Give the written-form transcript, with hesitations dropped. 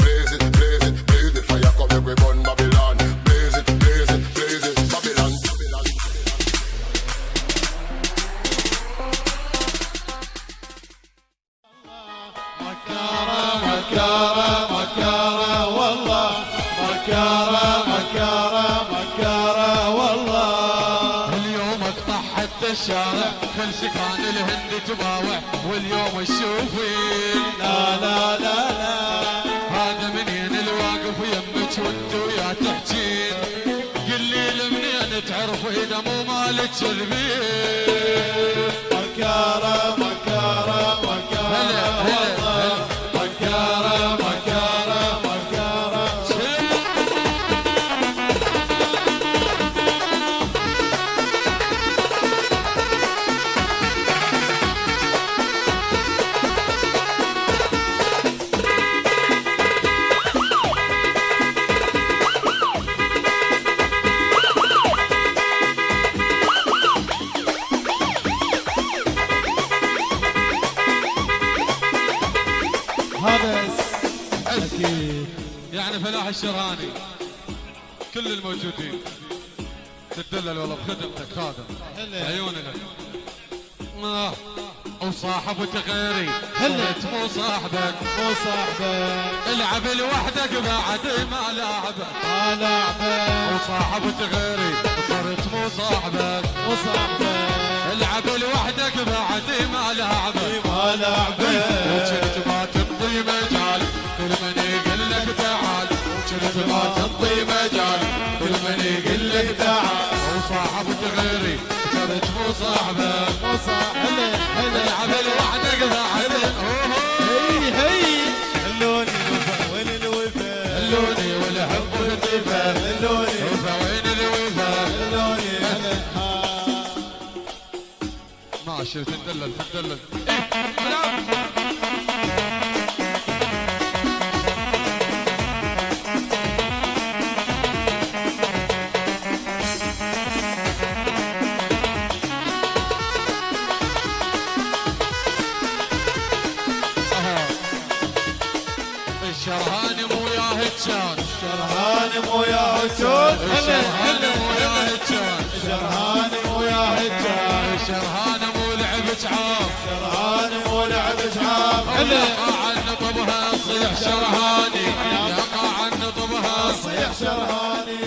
blaze it, blaze it, blaze it. Fire come make we burn Babylon. Blaze it, blaze it, blaze it, Babylon, Babylon. مكارة مكارة مكارة والله، مكارة مكارة مكارة والله. اليوم اقطعت الشارع كل سكان الهند تباوع، واليوم تشوفين لا لا لا لا هذا منين الواقف يمك وانت ويا تحجين. قلي لي منين تعرف اذا مو مالك كذبين. مكارة مكارة مكارة والله، مكارة مكارة مكارة. هذا اكيد يعني فلاح الشرهاني كل الموجودين تدلل والله بخدمتك خادم عيوني لك. وصاحبك غيري انت مو صاحبك، مو صاحبك. العب لوحدك بعد ما لعبك، ما لعبك. وصاحبك غيري صرت مو صاحبك، مو صاحبك. العب لوحدك بعد ما لعبك، ما لعبك. وكنت ما تنطي مجال كل من يقول لك تعال، وكنت ما تنطي مجال كل من يقول لك تعال. وصاحبك غيري صرت مو صاحبك، مو صاحبك. العب لوحدك بعد هي هي. اللوني الوفا وين الوفا، اللوني والحب والدفا، اللوني الوفا وين الوفا، اللوني. ماشي تدلل تدلل. الشرهاني مو يا هجان، الشرهاني مو يا هجان، الشرهاني مو يا هجان، الشرهاني مو يا هجان. الشرهاني مو لعب تعاب، الشرهاني مو لعب تعاب. يا قاع نطبها صيح شرهاني، يا قاع نطبها صيح شرهاني.